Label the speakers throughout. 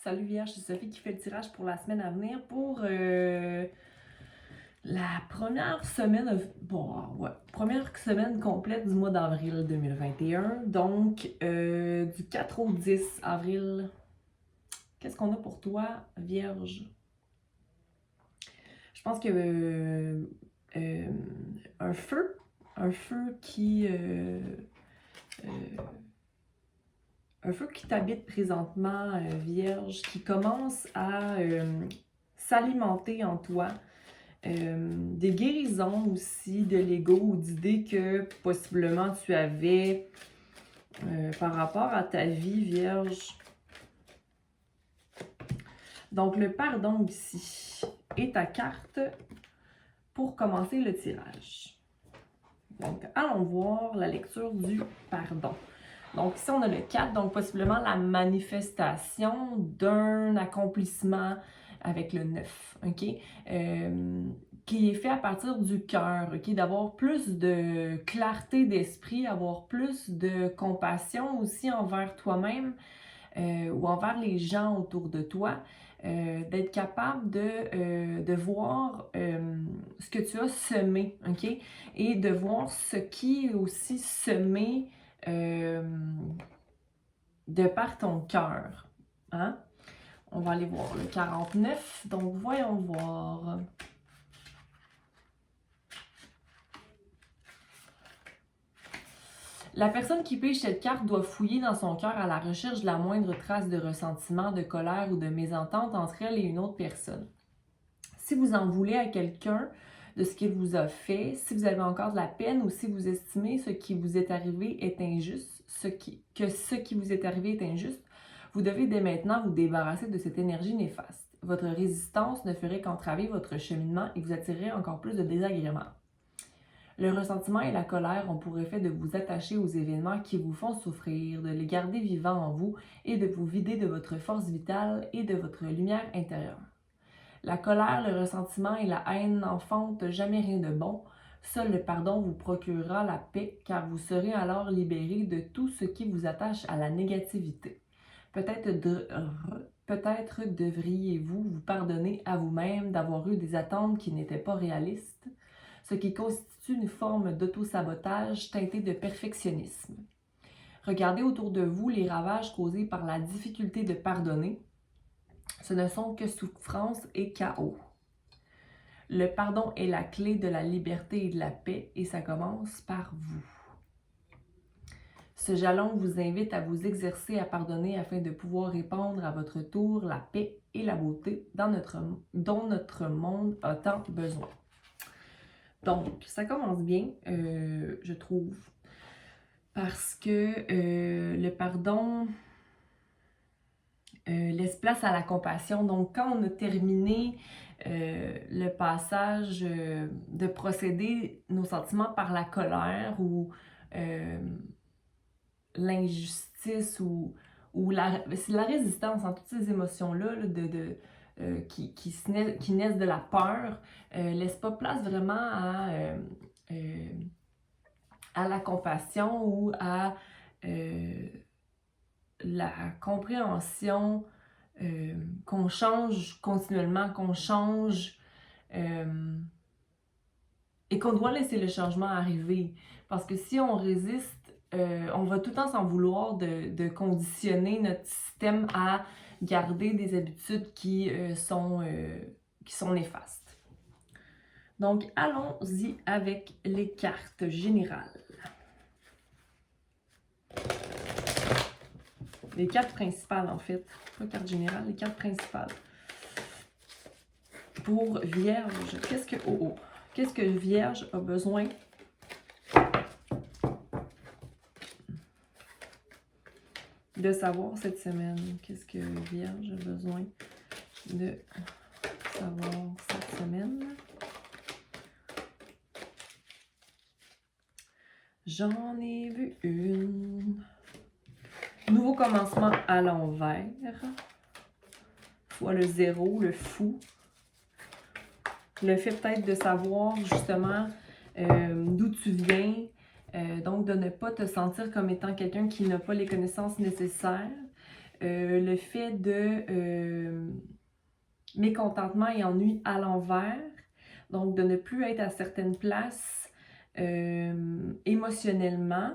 Speaker 1: Salut Vierge, c'est Sophie qui fait le tirage pour la semaine à venir pour la première semaine, première semaine complète du mois d'avril 2021. Donc, du 4 au 10 avril, qu'est-ce qu'on a pour toi, Vierge? Je pense que euh, un feu, un feu qui... euh, un feu qui t'habite présentement, Vierge, qui commence à s'alimenter en toi. Des guérisons aussi de l'ego ou d'idées que possiblement tu avais par rapport à ta vie, Vierge. Donc, le pardon ici est ta carte pour commencer le tirage. Donc, allons voir la lecture du pardon. Donc, ici, on a le 4, donc possiblement la manifestation d'un accomplissement avec le 9, OK? Qui est fait à partir du cœur, OK? D'avoir plus de clarté d'esprit, avoir plus de compassion aussi envers toi-même ou envers les gens autour de toi. D'être capable de voir ce que tu as semé, OK? Et de voir ce qui est aussi semé de par ton cœur. Hein? On va aller voir le 49. Donc, voyons voir. La personne qui pige cette carte doit fouiller dans son cœur à la recherche de la moindre trace de ressentiment, de colère ou de mésentente entre elle et une autre personne. Si vous en voulez à quelqu'un de ce qu'il vous a fait, si vous avez encore de la peine ou si vous estimez ce qui vous est arrivé est injuste, ce qui vous est arrivé est injuste, vous devez dès maintenant vous débarrasser de cette énergie néfaste. Votre résistance ne ferait qu'entraver votre cheminement et vous attirerait encore plus de désagréments. Le ressentiment et la colère ont pour effet de vous attacher aux événements qui vous font souffrir, de les garder vivants en vous et de vous vider de votre force vitale et de votre lumière intérieure. La colère, le ressentiment et la haine n'enfantent jamais rien de bon. Seul le pardon vous procurera la paix, car vous serez alors libéré de tout ce qui vous attache à la négativité. Peut-être devriez-vous vous pardonner à vous-même d'avoir eu des attentes qui n'étaient pas réalistes, ce qui constitue une forme d'auto-sabotage teinté de perfectionnisme. Regardez autour de vous les ravages causés par la difficulté de pardonner. Ce ne sont que souffrance et chaos. Le pardon est la clé de la liberté et de la paix et ça commence par vous. Ce jalon vous invite à vous exercer à pardonner afin de pouvoir répandre à votre tour la paix et la beauté dont notre monde a tant besoin. Donc, ça commence bien, je trouve, parce que le pardon laisse place à la compassion. Donc, quand on a terminé le passage de procéder nos sentiments par la colère ou l'injustice ou c'est la résistance en toutes ces émotions-là qui naissent de la peur, laisse pas place vraiment à la compassion ou à la compréhension qu'on change continuellement, qu'on change et qu'on doit laisser le changement arriver. Parce que si on résiste, on va tout le temps s'en vouloir de conditionner notre système à garder des habitudes qui sont néfastes. Donc, allons-y avec les cartes générales. Les cartes principales, en fait. Pas cartes générales, les cartes principales. Pour Vierge, qu'est-ce que Vierge a besoin de savoir cette semaine? Qu'est-ce que Vierge a besoin de savoir cette semaine? J'en ai vu une. Nouveau commencement à l'envers. Soit le zéro, le fou. Le fait peut-être de savoir justement d'où tu viens. Donc de ne pas te sentir comme étant quelqu'un qui n'a pas les connaissances nécessaires. le fait de mécontentement et ennui à l'envers, donc de ne plus être à certaines places émotionnellement,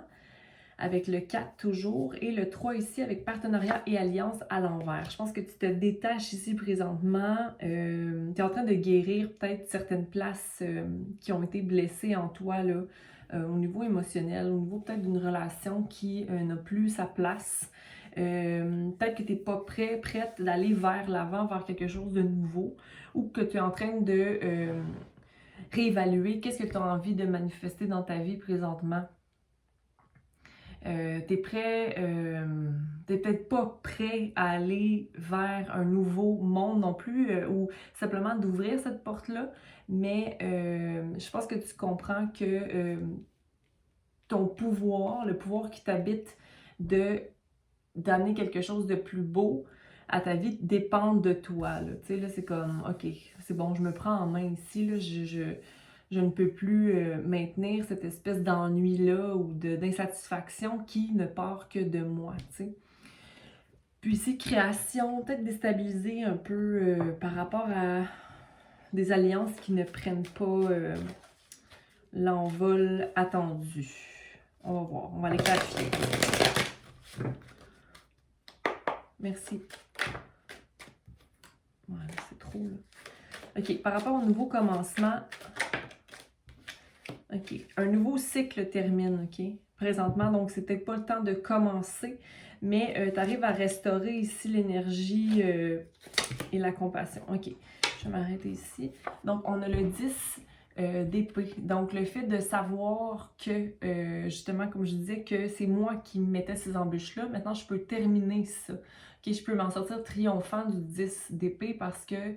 Speaker 1: avec le 4 toujours, et le 3 ici avec partenariat et alliance à l'envers. Je pense que tu te détaches ici présentement, tu es en train de guérir peut-être certaines places qui ont été blessées en toi, là, au niveau émotionnel, au niveau peut-être d'une relation qui n'a plus sa place. Peut-être que tu n'es pas prête d'aller vers l'avant, vers quelque chose de nouveau, ou que tu es en train de réévaluer qu'est-ce que tu as envie de manifester dans ta vie présentement. T'es prêt, t'es peut-être pas prêt à aller vers un nouveau monde non plus, ou simplement d'ouvrir cette porte-là, mais je pense que tu comprends que ton pouvoir, le pouvoir qui t'habite d'amener quelque chose de plus beau à ta vie dépend de toi, là. Tu sais, là, c'est comme, OK, c'est bon, je me prends en main ici, là, je ne peux plus maintenir cette espèce d'ennui-là ou d'insatisfaction qui ne part que de moi, tu sais. Puis ici, création, peut-être déstabilisée un peu par rapport à des alliances qui ne prennent pas l'envol attendu. On va voir, on va aller clarifier. Merci. Voilà, c'est trop, là. OK, par rapport au nouveau commencement, OK, un nouveau cycle termine, OK? Présentement, donc c'est peut-être pas le temps de commencer, mais tu arrives à restaurer ici l'énergie et la compassion. OK, je vais m'arrêter ici. Donc, on a le 10 d'épée. Donc, le fait de savoir que, justement, comme je disais, que c'est moi qui mettais ces embûches-là, maintenant, je peux terminer ça. OK, je peux m'en sortir triomphant du 10 d'épée parce que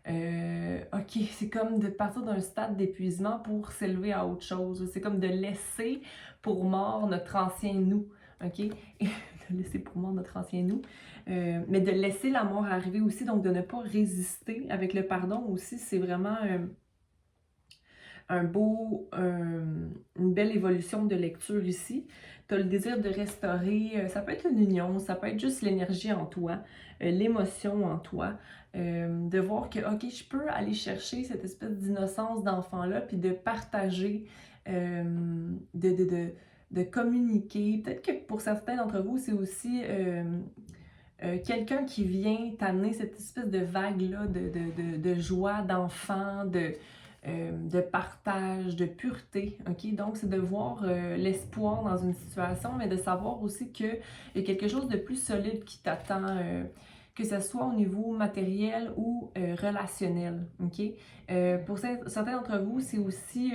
Speaker 1: OK, c'est comme de partir d'un stade d'épuisement pour s'élever à autre chose. C'est comme de laisser pour mort notre ancien nous. OK? Et de laisser pour mort notre ancien nous. Mais de laisser la mort arriver aussi, donc de ne pas résister. Avec le pardon aussi, c'est vraiment une belle évolution de lecture ici. Tu as le désir de restaurer, ça peut être une union, ça peut être juste l'énergie en toi, l'émotion en toi, de voir que, OK, je peux aller chercher cette espèce d'innocence d'enfant-là, puis de partager, de communiquer. Peut-être que pour certains d'entre vous, c'est aussi quelqu'un qui vient t'amener cette espèce de vague-là de joie, d'enfant, de partage, de pureté, OK? Donc, c'est de voir l'espoir dans une situation, mais de savoir aussi qu'il y a quelque chose de plus solide qui t'attend, que ce soit au niveau matériel ou relationnel, OK? Pour certains d'entre vous, c'est aussi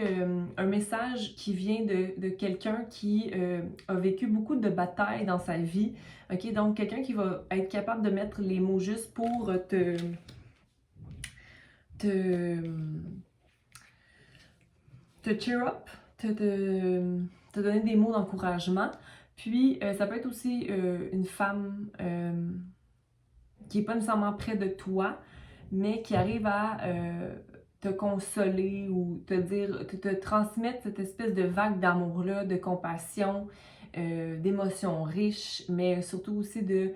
Speaker 1: un message qui vient de quelqu'un qui a vécu beaucoup de batailles dans sa vie, OK? Donc, quelqu'un qui va être capable de mettre les mots justes pour te cheer up, te donner des mots d'encouragement. Puis, ça peut être aussi une femme qui n'est pas nécessairement près de toi, mais qui arrive à te consoler ou te dire, te transmettre cette espèce de vague d'amour-là, de compassion, d'émotions riches, mais surtout aussi de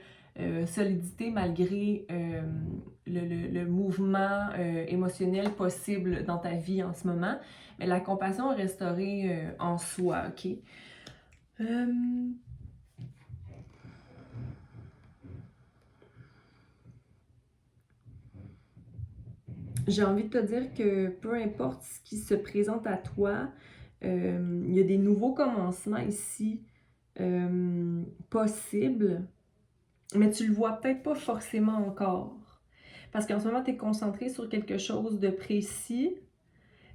Speaker 1: solidité malgré le mouvement émotionnel possible dans ta vie en ce moment. Mais la compassion est restaurée en soi, OK? J'ai envie de te dire que peu importe ce qui se présente à toi, il y a des nouveaux commencements ici possibles, mais tu le vois peut-être pas forcément encore. Parce qu'en ce moment, tu es concentré sur quelque chose de précis,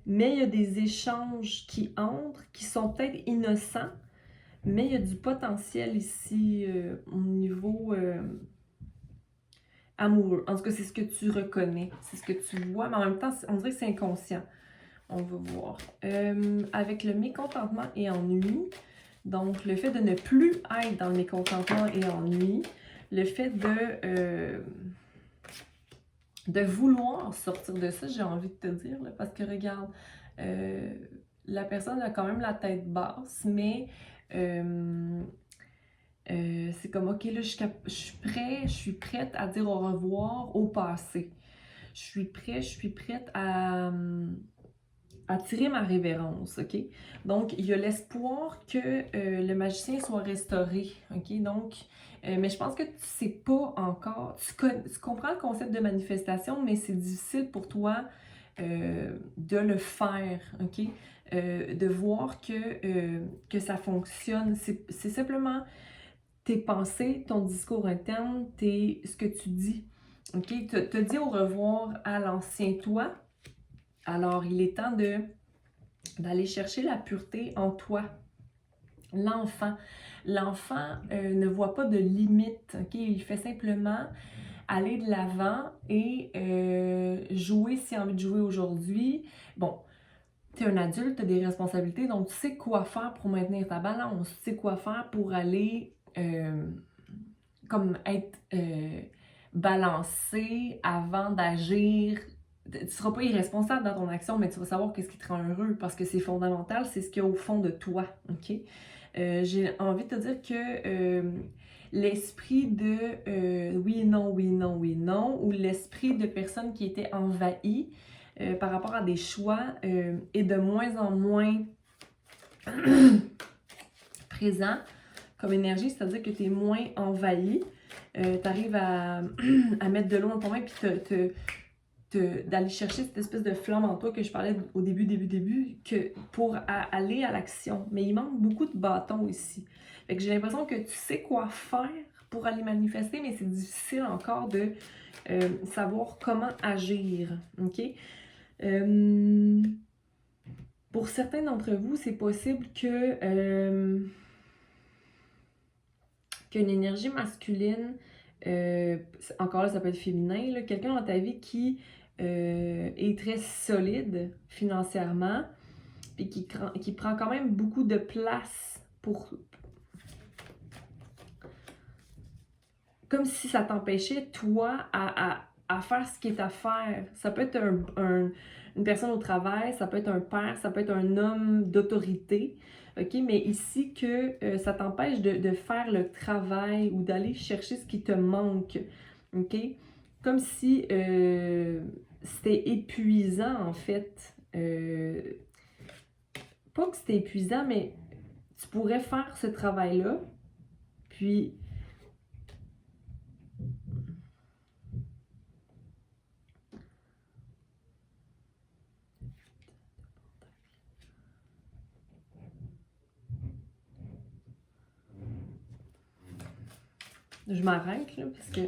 Speaker 1: mais il y a des échanges qui entrent, qui sont peut-être innocents, mais il y a du potentiel ici au niveau amoureux. En tout cas, c'est ce que tu reconnais, c'est ce que tu vois, mais en même temps, on dirait que c'est inconscient. On va voir. Avec le mécontentement et ennui, donc le fait de ne plus être dans le mécontentement et ennui, le fait de vouloir sortir de ça, j'ai envie de te dire, là, parce que regarde, la personne a quand même la tête basse, mais C'est comme, ok, là, je suis prête à dire au revoir au passé. Je suis prête à tirer ma révérence, ok? Donc, il y a l'espoir que le magicien soit restauré, ok? Donc, mais je pense que tu sais pas encore, tu comprends le concept de manifestation, mais c'est difficile pour toi de le faire, ok? De voir que ça fonctionne. C'est simplement tes pensées, ton discours interne, ce que tu dis. OK? Te dis au revoir à l'ancien toi. Alors, il est temps d'aller chercher la pureté en toi. L'enfant. L'enfant ne voit pas de limite. OK? Il fait simplement aller de l'avant et jouer s'il a envie de jouer aujourd'hui. Bon, tu es un adulte, tu as des responsabilités, donc tu sais quoi faire pour maintenir ta balance. Tu sais quoi faire pour aller comme être balancé avant d'agir. Tu ne seras pas irresponsable dans ton action, mais tu vas savoir qu'est-ce qui te rend heureux parce que c'est fondamental, c'est ce qu'il y a au fond de toi. OK? J'ai envie de te dire que l'esprit de oui, non, oui, non, oui, non, ou l'esprit de personnes qui étaient envahies par rapport à des choix est de moins en moins présent comme énergie, c'est-à-dire que tu es moins envahi. Tu arrives à mettre de l'eau dans ton main puis d'aller chercher cette espèce de flamme en toi que je parlais au début, que pour aller à l'action. Mais il manque beaucoup de bâtons ici. Fait que j'ai l'impression que tu sais quoi faire pour aller manifester, mais c'est difficile encore de savoir comment agir. OK? Pour certains d'entre vous, c'est possible que qu'une énergie masculine, encore là, ça peut être féminin, quelqu'un dans ta vie qui est très solide financièrement, puis qui prend quand même beaucoup de place pour... Comme si ça t'empêchait, toi, à faire ce qui est à faire. Ça peut être une personne au travail, ça peut être un père, ça peut être un homme d'autorité, OK? Mais ici, que ça t'empêche de faire le travail ou d'aller chercher ce qui te manque, OK? Comme si c'était épuisant, en fait. Pas que c'était épuisant, mais tu pourrais faire ce travail-là, puis... Je m'arrête, là, parce que...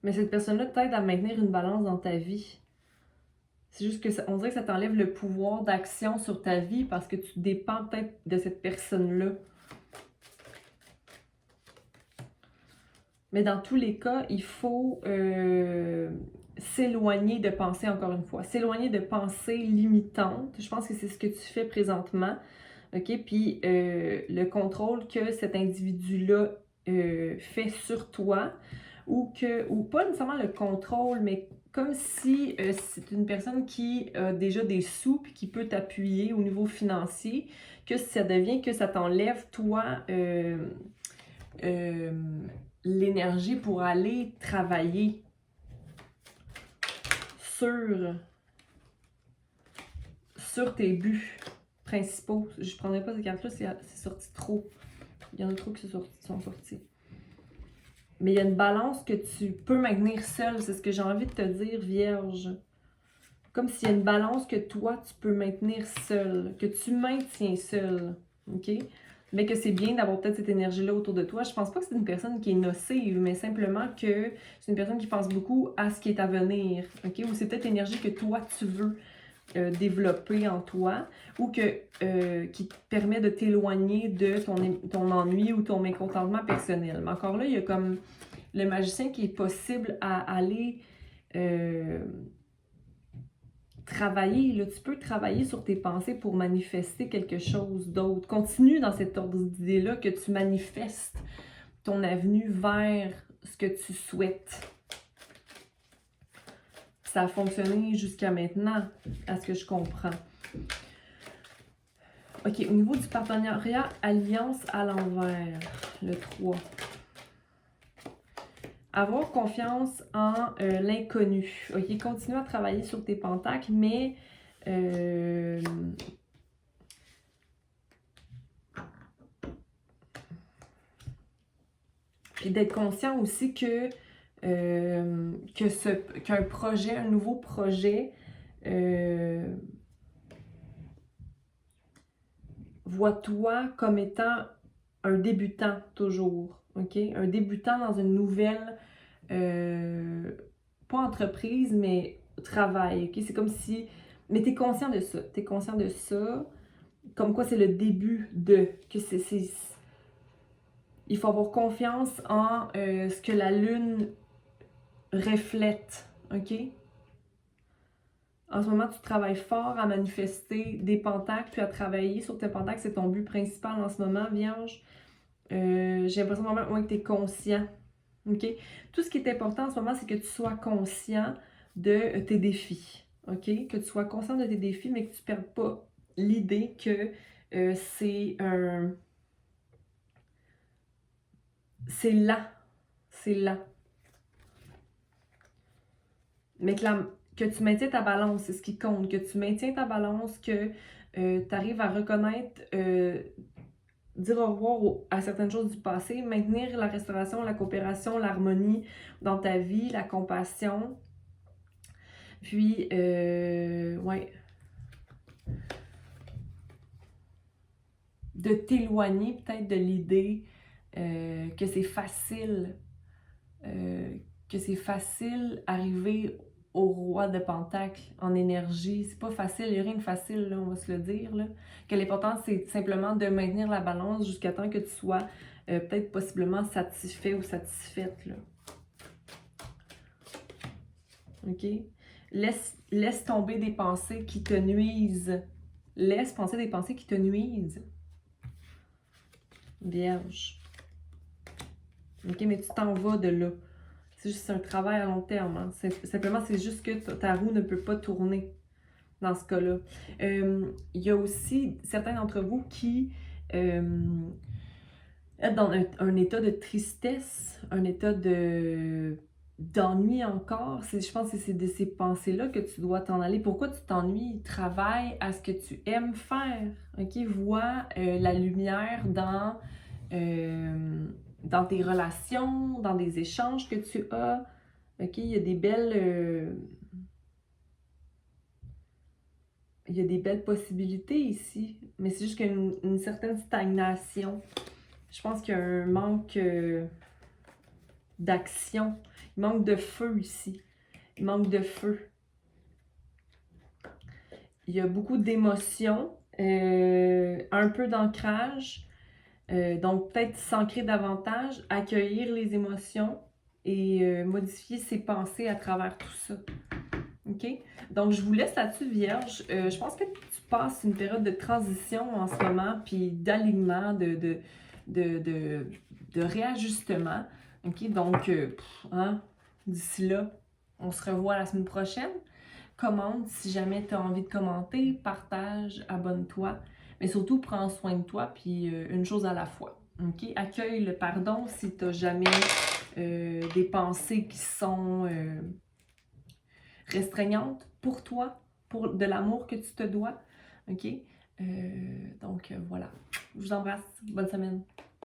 Speaker 1: Mais cette personne-là t'aide à maintenir une balance dans ta vie. C'est juste que on dirait que ça t'enlève le pouvoir d'action sur ta vie parce que tu dépends peut-être de cette personne-là. Mais dans tous les cas, il faut s'éloigner de pensées, encore une fois. S'éloigner de pensées limitantes. Je pense que c'est ce que tu fais présentement. OK? Puis le contrôle que cet individu-là fait sur toi, ou pas nécessairement le contrôle, mais comme si c'est une personne qui a déjà des sous puis qui peut t'appuyer au niveau financier, que ça devient que ça t'enlève, toi, l'énergie pour aller travailler sur tes buts principaux. Je ne prendrai pas ces cartes-là, c'est sorti trop. Il y en a trop qui sont sortis. Mais il y a une balance que tu peux maintenir seul. C'est ce que j'ai envie de te dire, Vierge. Comme s'il y a une balance que toi, tu peux maintenir seul. Que tu maintiens seul. OK? Mais que c'est bien d'avoir peut-être cette énergie-là autour de toi. Je pense pas que c'est une personne qui est nocive, mais simplement que c'est une personne qui pense beaucoup à ce qui est à venir. OK? Ou c'est peut-être l'énergie que toi, tu veux développer en toi, ou qui te permet de t'éloigner de ton ennui ou ton mécontentement personnel. Mais encore là, il y a comme le magicien qui est possible à aller travailler. Là, tu peux travailler sur tes pensées pour manifester quelque chose d'autre. Continue dans cet ordre d'idée-là que tu manifestes ton avenue vers ce que tu souhaites. Ça a fonctionné jusqu'à maintenant, à ce que je comprends. OK, au niveau du partenariat, alliance à l'envers, le 3. Avoir confiance en l'inconnu. OK, continue à travailler sur tes pentacles, mais puis d'être conscient aussi que qu'un projet, un nouveau projet, vois-toi comme étant un débutant toujours, OK? Un débutant dans une nouvelle, pas entreprise, mais travail, OK? C'est comme si... Mais t'es conscient de ça, t'es conscient de ça, comme quoi c'est le début de... que il faut avoir confiance en ce que la lune reflète, OK? En ce moment, tu travailles fort à manifester des pentacles, puis à travailler sur tes pentacles. C'est ton but principal en ce moment, Vierge. J'ai l'impression vraiment que tu es conscient. OK? Tout ce qui est important en ce moment, c'est que tu sois conscient de tes défis. OK? Que tu sois conscient de tes défis, mais que tu ne perdes pas l'idée que c'est un... C'est là. C'est là. Mais que tu maintiens ta balance, c'est ce qui compte. Que tu maintiens ta balance, que tu arrives à reconnaître, dire au revoir à certaines choses du passé, maintenir la restauration, la coopération, l'harmonie dans ta vie, la compassion. Puis, ouais. De t'éloigner peut-être de l'idée que c'est facile. Que c'est facile arriver au roi de Pentacle en énergie. C'est pas facile, il n'y a rien de facile, là, on va se le dire. Là. Que l'important, c'est simplement de maintenir la balance jusqu'à temps que tu sois peut-être possiblement satisfait ou satisfaite. Là. OK? Laisse tomber des pensées qui te nuisent. Laisse penser des pensées qui te nuisent. Vierge. OK, mais tu t'en vas de là. C'est juste un travail à long terme. Hein. Simplement, c'est juste que ta roue ne peut pas tourner dans ce cas-là. Il y a aussi certains d'entre vous qui êtes dans un état de tristesse, un état d'ennui encore. Je pense que c'est de ces pensées-là que tu dois t'en aller. Pourquoi tu t'ennuies? Travaille à ce que tu aimes faire. OK? Vois la lumière dans tes relations, dans des échanges que tu as. OK? Il y a des belles... il y a des belles possibilités ici, mais c'est juste qu'il y a une certaine stagnation. Je pense qu'il y a un manque d'action. Il manque de feu ici. Il manque de feu. Il y a beaucoup d'émotions, un peu d'ancrage. Donc, peut-être s'ancrer davantage, accueillir les émotions et modifier ses pensées à travers tout ça. OK? Donc, je vous laisse là-dessus, Vierge. Je pense que tu passes une période de transition en ce moment, puis d'alignement, de réajustement. OK? Donc, hein, d'ici là, on se revoit la semaine prochaine. Commente si jamais tu as envie de commenter, partage, abonne-toi. Mais surtout, prends soin de toi, puis une chose à la fois. OK? Accueille le pardon si tu n'as jamais des pensées qui sont restreignantes pour toi, pour de l'amour que tu te dois. OK? Donc, voilà. Je vous embrasse. Bonne semaine.